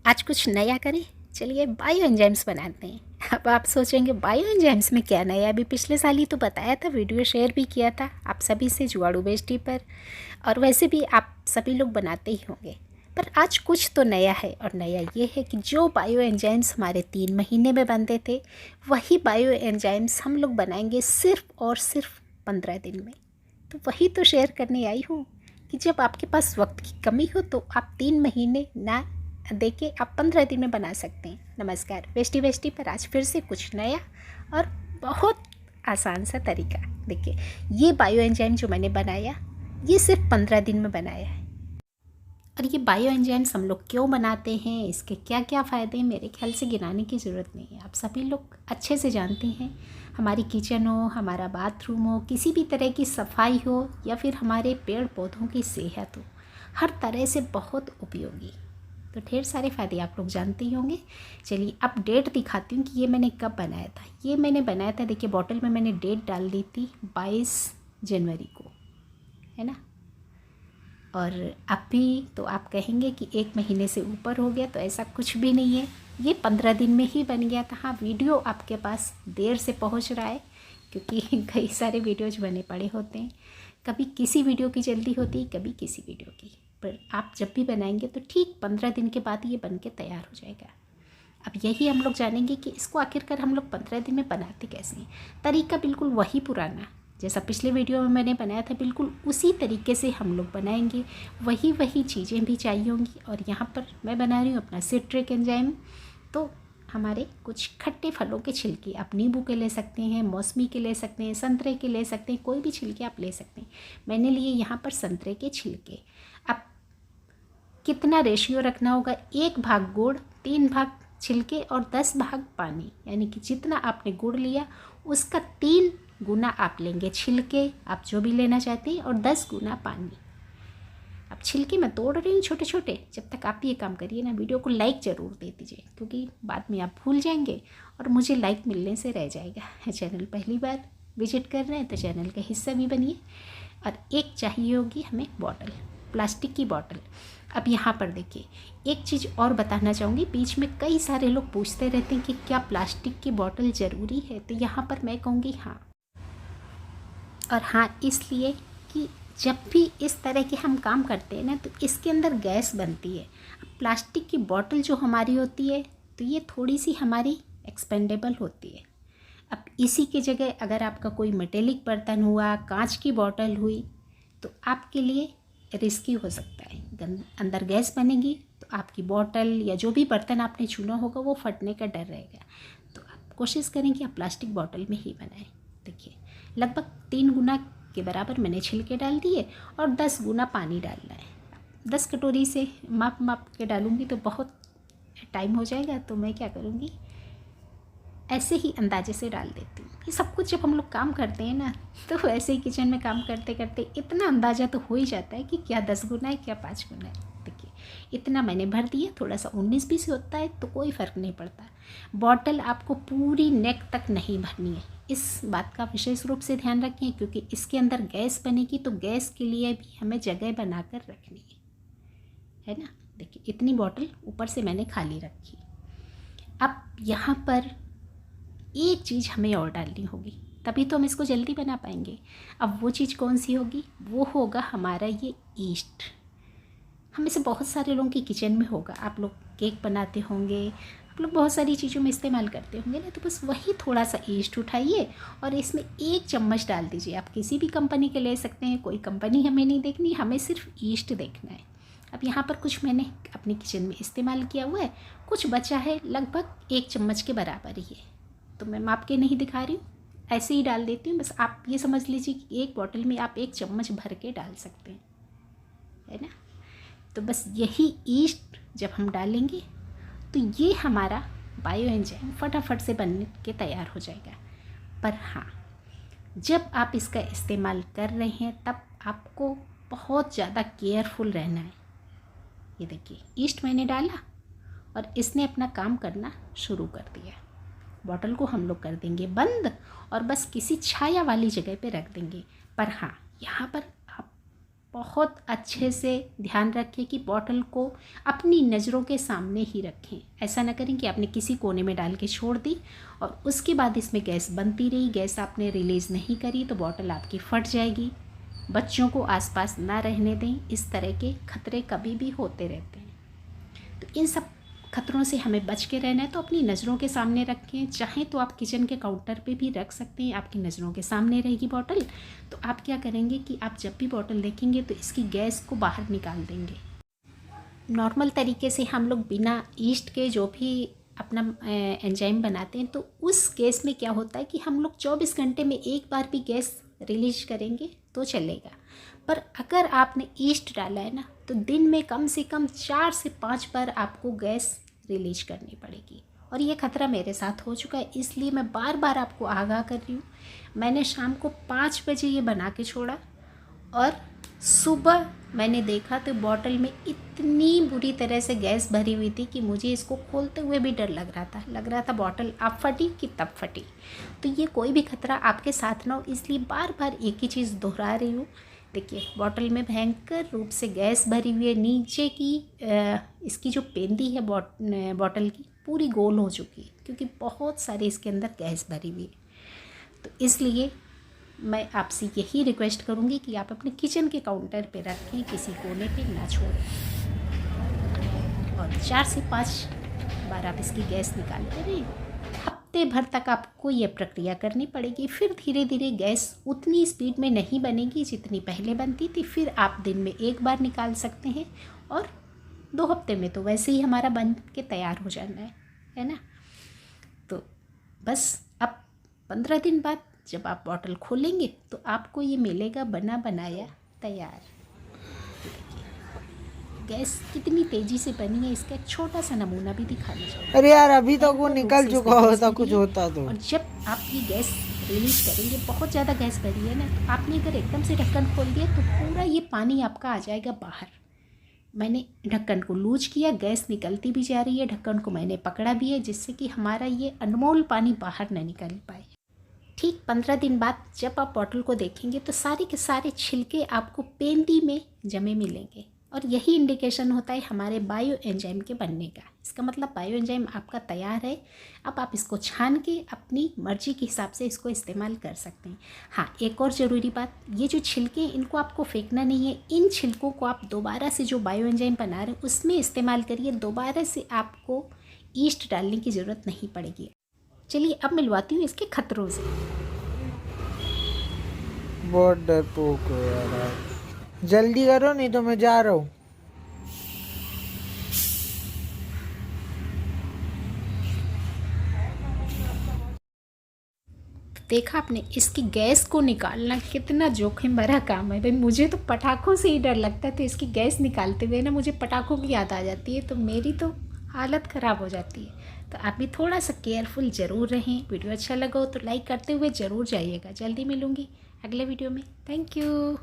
आज कुछ नया करें। चलिए बायो एंजाइम्स बनाते हैं। अब आप सोचेंगे बायो एंजाइम्स में क्या नया, अभी पिछले साल ही तो बताया था, वीडियो शेयर भी किया था आप सभी से जुगाड़ू बेस्टी पर, और वैसे भी आप सभी लोग बनाते ही होंगे। पर आज कुछ तो नया है, और नया ये है कि जो बायो एंजाइम्स हमारे 3 महीने में बनते थे वही बायो एंजाइम्स हम लोग बनाएंगे सिर्फ और सिर्फ 15 दिन में। तो वही तो शेयर करने आई हूँ कि जब आपके पास वक्त की कमी हो तो आप 3 महीने ना देके आप 15 दिन में बना सकते हैं। नमस्कार, बेस्टी बेस्टी पर आज फिर से कुछ नया और बहुत आसान सा तरीका। देखिए, ये बायो एंजाइम जो मैंने बनाया ये सिर्फ 15 दिन में बनाया है। और ये बायो एंजाइम्स हम लोग क्यों बनाते हैं, इसके क्या क्या फ़ायदे हैं, मेरे ख्याल से गिनाने की ज़रूरत नहीं है, आप सभी लोग अच्छे से जानते हैं। हमारी किचन हो, हमारा बाथरूम हो, किसी भी तरह की सफाई हो, या फिर हमारे पेड़ पौधों की सेहत हो, हर तरह से बहुत उपयोगी। तो ढेर सारे फ़ायदे आप लोग जानते ही होंगे। चलिए अब डेट दिखाती हूँ कि ये मैंने कब बनाया था। ये मैंने बनाया था, देखिए बॉटल में मैंने डेट डाल दी थी 22 जनवरी को, है ना। और अभी तो आप कहेंगे कि 1 महीने से ऊपर हो गया, तो ऐसा कुछ भी नहीं है, ये 15 दिन में ही बन गया था। हाँ, वीडियो आपके पास देर से पहुंच रहा है क्योंकि कई सारे वीडियोज बने पड़े होते हैं, कभी किसी वीडियो की जल्दी होती है, कभी किसी वीडियो की। पर आप जब भी बनाएंगे तो ठीक 15 दिन के बाद ये बन के तैयार हो जाएगा। अब यही हम लोग जानेंगे कि इसको आखिरकार हम लोग 15 दिन में बनाते कैसे हैं। तरीका बिल्कुल वही पुराना जैसा पिछले वीडियो में मैंने बनाया था, बिल्कुल उसी तरीके से हम लोग बनाएंगे। वही चीज़ें भी चाहिए होंगी। और यहाँ पर मैं बना रही हूँ अपना सिट्रिक एंजाइम। तो हमारे कुछ खट्टे फलों के छिलके, आप नींबू के ले सकते हैं, मौसमी के ले सकते हैं, संतरे के ले सकते हैं, कोई भी छिलके आप ले सकते हैं। मैंने लिए यहाँ पर संतरे के छिलके। अब कितना रेशियो रखना होगा, 1 भाग गुड़, 3 भाग छिलके और 10 भाग पानी, यानी कि जितना आपने गुड़ लिया उसका 3 गुना आप लेंगे छिलके, आप जो भी लेना चाहते हैं, और 10 गुना पानी। अब छिलके मैं तोड़ रही हूँ छोटे छोटे। जब तक आप ये काम करिए ना, वीडियो को लाइक ज़रूर दे दीजिए, क्योंकि बाद में आप भूल जाएंगे और मुझे लाइक मिलने से रह जाएगा। चैनल पहली बार विजिट कर रहे हैं तो चैनल का हिस्सा भी बनिए। और एक चाहिए होगी हमें बॉटल, प्लास्टिक की बॉटल। अब यहाँ पर देखिए, एक चीज़ और बताना चाहूँगी, बीच में कई सारे लोग पूछते रहते हैं कि क्या प्लास्टिक की बॉटल ज़रूरी है, तो यहाँ पर मैं कहूँगी हाँ। और हाँ इसलिए कि जब भी इस तरह के हम काम करते हैं ना, तो इसके अंदर गैस बनती है। अब प्लास्टिक की बॉटल जो हमारी होती है, तो ये थोड़ी सी हमारी एक्सपेंडेबल होती है। अब इसी की जगह अगर आपका कोई मेटेलिक बर्तन हुआ, कांच की बॉटल हुई, तो आपके लिए रिस्की हो सकता है। अंदर गैस बनेगी तो आपकी बॉटल या जो भी बर्तन आपने चुना होगा वो फटने का डर रहेगा। तो आप कोशिश करें कि आप प्लास्टिक बॉटल में ही बनाएं। देखिए, लगभग 3 गुना के बराबर मैंने छिलके डाल दिए और 10 गुना पानी डालना है। 10 कटोरी से माप के डालूँगी तो बहुत टाइम हो जाएगा, तो मैं क्या करूँगी, ऐसे ही अंदाजे से डाल देती हूँ। ये सब कुछ जब हम लोग काम करते हैं ना, तो ऐसे ही किचन में काम करते करते इतना अंदाज़ा तो हो ही जाता है कि क्या 10 गुना है, क्या 5 गुना है। देखिए, इतना मैंने भर दिया, थोड़ा सा 19-20 होता है तो कोई फ़र्क नहीं पड़ता। बॉटल आपको पूरी नेक तक नहीं भरनी है, इस बात का विशेष रूप से ध्यान रखें, क्योंकि इसके अंदर गैस बनेगी, तो गैस के लिए भी हमें जगह बनाकर रखनी है ना। देखिए, इतनी बॉटल ऊपर से मैंने खाली रखी। अब यहाँ पर एक चीज़ हमें और डालनी होगी, तभी तो हम इसको जल्दी बना पाएंगे। अब वो चीज़ कौन सी होगी, वो होगा हमारा ये ईस्ट। हम इसे बहुत सारे लोगों की किचन में होगा, आप लोग केक बनाते होंगे, आप लोग बहुत सारी चीज़ों में इस्तेमाल करते होंगे ना। तो बस वही थोड़ा सा ईस्ट उठाइए और इसमें 1 चम्मच डाल दीजिए। आप किसी भी कंपनी के ले सकते हैं, कोई कंपनी हमें नहीं देखनी, हमें सिर्फ ईस्ट देखना है। अब यहाँ पर कुछ मैंने अपनी किचन में इस्तेमाल किया हुआ है, कुछ बचा है, लगभग 1 चम्मच के बराबर ही है, तो मैं माप के नहीं दिखा रही हूँ, ऐसे ही डाल देती हूँ। बस आप ये समझ लीजिए कि एक बॉटल में आप 1 चम्मच भर के डाल सकते हैं, है ना। तो बस यही ईस्ट जब हम डालेंगे तो ये हमारा बायो एंजाइम फटाफट से बन के तैयार हो जाएगा। पर हाँ, जब आप इसका इस्तेमाल कर रहे हैं तब आपको बहुत ज़्यादा केयरफुल रहना है। ये देखिए, ईस्ट मैंने डाला और इसने अपना काम करना शुरू कर दिया। बॉटल को हम लोग कर देंगे बंद और बस किसी छाया वाली जगह पे रख देंगे। पर हाँ, यहाँ पर आप बहुत अच्छे से ध्यान रखें कि बॉटल को अपनी नज़रों के सामने ही रखें। ऐसा ना करें कि आपने किसी कोने में डाल के छोड़ दी और उसके बाद इसमें गैस बनती रही, गैस आपने रिलीज़ नहीं करी तो बॉटल आपकी फट जाएगी। बच्चों को आसपास ना रहने दें, इस तरह के खतरे कभी भी होते रहते हैं। तो इन सब खतरों से हमें बच के रहना है, तो अपनी नज़रों के सामने रखें। चाहें तो आप किचन के काउंटर पे भी रख सकते हैं, आपकी नज़रों के सामने रहेगी बॉटल। तो आप क्या करेंगे कि आप जब भी बॉटल देखेंगे तो इसकी गैस को बाहर निकाल देंगे। नॉर्मल तरीके से हम लोग बिना ईस्ट के जो भी अपना एंजाइम बनाते हैं तो उस गैस में क्या होता है कि हम लोग 24 घंटे में एक बार भी गैस रिलीज करेंगे तो चलेगा। पर अगर आपने ईस्ट डाला है ना तो दिन में कम से कम 4 से 5 बार आपको गैस रिलीज करनी पड़ेगी। और ये खतरा मेरे साथ हो चुका है, इसलिए मैं बार बार आपको आगाह कर रही हूँ। मैंने शाम को 5 बजे ये बना के छोड़ा और सुबह मैंने देखा तो बॉटल में इतनी बुरी तरह से गैस भरी हुई थी कि मुझे इसको खोलते हुए भी डर लग रहा था बॉटल अब फटी कि तब फटी। तो ये कोई भी खतरा आपके साथ ना हो, इसलिए बार बार एक ही चीज़ दोहरा रही हूँ। देखिए बॉटल में भयंकर रूप से गैस भरी हुई है, नीचे की इसकी जो पेंदी है बॉटल की पूरी गोल हो चुकी है क्योंकि बहुत सारी इसके अंदर गैस भरी हुई है। तो इसलिए मैं आपसे यही रिक्वेस्ट करूँगी कि आप अपने किचन के काउंटर पे रखें, किसी कोने पे ना छोड़ें और 4 से 5 बार आप इसकी गैस निकालते रहें। हफ्ते भर तक आपको ये प्रक्रिया करनी पड़ेगी। फिर धीरे धीरे गैस उतनी स्पीड में नहीं बनेगी जितनी पहले बनती थी। फिर आप दिन में एक बार निकाल सकते हैं और 2 हफ्ते में तो वैसे ही हमारा बन के तैयार हो जाना है ना। तो बस अब 15 दिन बाद जब आप बॉटल खोलेंगे तो आपको ये मिलेगा बना बनाया तैयार। गैस कितनी तेजी से बनी है इसका एक छोटा सा नमूना भी दिखाना चाहिए। अरे यार अभी तक वो निकल चुका होता कुछ होता तो। और जब आप ये गैस रिलीज करेंगे, बहुत ज़्यादा गैस भरी है ना, तो आपने अगर एकदम से ढक्कन खोल दिया तो पूरा ये पानी आपका आ जाएगा बाहर। मैंने ढक्कन को लूज किया, गैस निकलती भी जा रही है, ढक्कन को मैंने पकड़ा भी है जिससे कि हमारा ये अनमोल पानी बाहर न निकल पाए। ठीक 15 दिन बाद जब आप बॉटल को देखेंगे तो सारे के सारे छिलके आपको पेंदी में जमे मिलेंगे और यही इंडिकेशन होता है हमारे बायो एंजाइम के बनने का। इसका मतलब बायो एंजाइम आपका तैयार है। अब आप इसको छान के अपनी मर्जी के हिसाब से इसको इस्तेमाल कर सकते हैं। हाँ, एक और ज़रूरी बात, ये जो छिलके हैं इनको आपको फेंकना नहीं है। इन छिलकों को आप दोबारा से जो बायो एंजाइम बना रहे हैं उसमें इस्तेमाल करिए। दोबारा से आपको ईस्ट डालने की ज़रूरत नहीं पड़ेगी। चलिए अब मिलवाती हूँ इसके खतरों से। बहुत डरपोक हो यार, जल्दी करो नहीं तो मैं जा रहा हूँ। देखा आपने, इसकी गैस को निकालना कितना जोखिम भरा काम है। भाई मुझे तो पटाखों से ही डर लगता है, तो इसकी गैस निकालते हुए ना मुझे पटाखों की याद आ जाती है, तो मेरी तो हालत ख़राब हो जाती है। तो आप भी थोड़ा सा केयरफुल ज़रूर रहें। वीडियो अच्छा लगा हो तो लाइक करते हुए ज़रूर जाइएगा। जल्दी मिलूँगी अगले वीडियो में। Thank you.